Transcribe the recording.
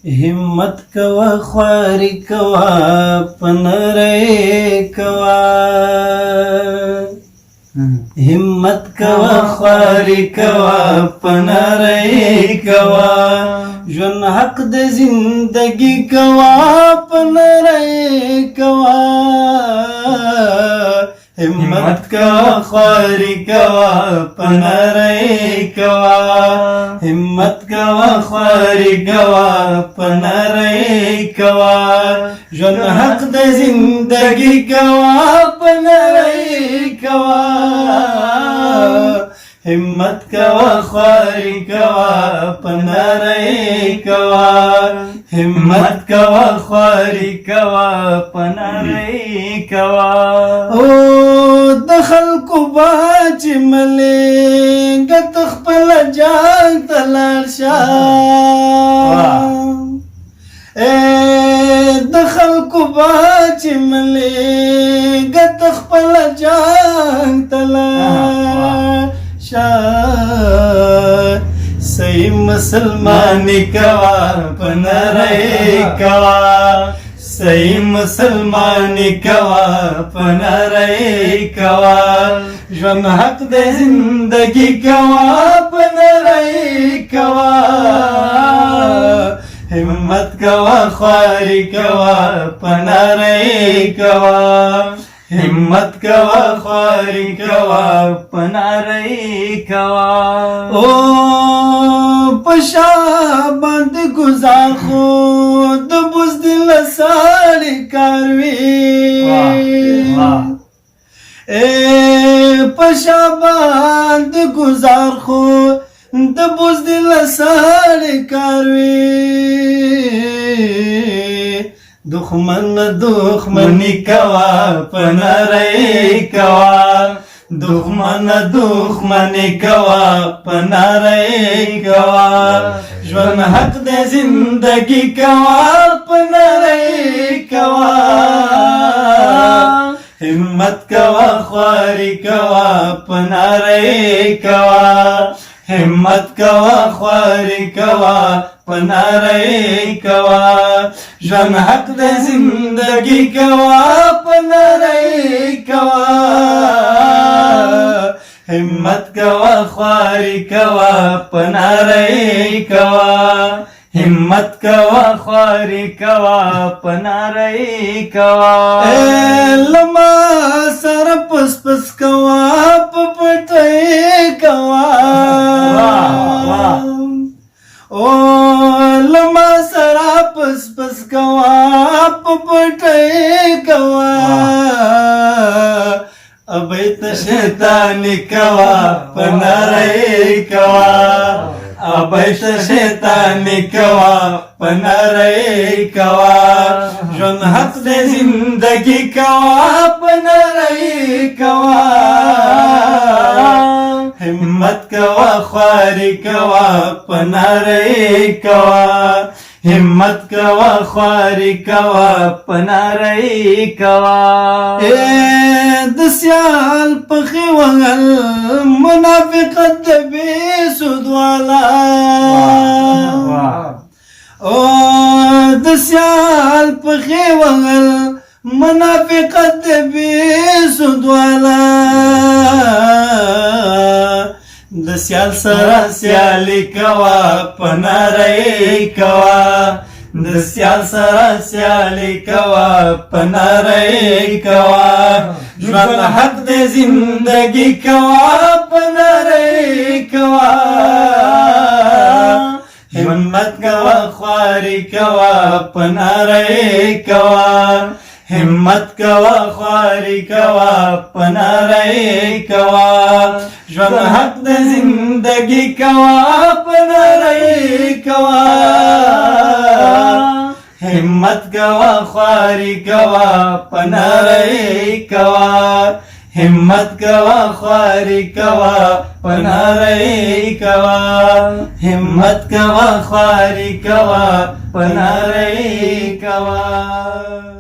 همت کوا خواری کوا پنرے کوا همت کوا خواری کوا پنرے کوا ژوند حق د زندگی کوا پنرے کوا همت کوا خواری کوا پنرے کوا همت کوا خواری کوا پنرے کوا ژوند حق د زندگی کوا پنرے کوا همت کوا خواری کوا پنرے کوا همت کوا خواری کوا پنرے کوا او د خلکو باج ملې ګت خپل جان تلار شاه د خلکو باج ملې ګت خپل جان تلار شاه صحیح مسلمانی کوا پنرے کوا صحیح مسلمانی کوا پنرے کوا ژوند حق د زندگی کوا پنرے کوا همت کوا خواری کوا پنرے کوا همت کوا خواری کوا پنرے کوا او پشا باند گزار خود بزدل ساڑی کاروی پشا باند گزار خود بزدل ساڑی کاروی دخمن دخمنی کوا پنرے کوا دخمن دخمنی کوا پنرے کوا ژوند حق د زندگی کوا پنرے کوا همت کوا خواری کوا پنرے کوا همت کوا خواری کوا پنرے کوا ژوند حق د زندگی کوا پنرے کوا همت کوا خواری کوا پنرے کوا همت کوا خواری کوا پنرے کوا لما سر پس پس کوا پپٹے کوا او لما سر پس پس کوا پپٹے کوا ابیت شیطانی کوا پنرے کوا ابیت شیطانی کوا پنرے کوا ژوند حق د زندگی کوا پنرے کوا همت کوا خواری کوا پنرے کوا همت کوا خواری کوا پنرے کوا د سیال پخی وغل منافقت د بی سود والا او د سیال پخی وغل منافقت د بی سود والا د سیال سره سیالی کوا پنرے کوا د سیال سره سیالی کوا پنرے کوا ژوند حق د زندگی کوا پنرے کوا همت کوا خواری کوا پنرے کوا همت کوا خواری کوا پنرے کوا ژوند حق د زندگی کوا پنرے کوا همت کوا خواری کوا پنرے کوا همت کوا خواری کوا پنرے کوا همت کوا خواری کوا پنرے کوا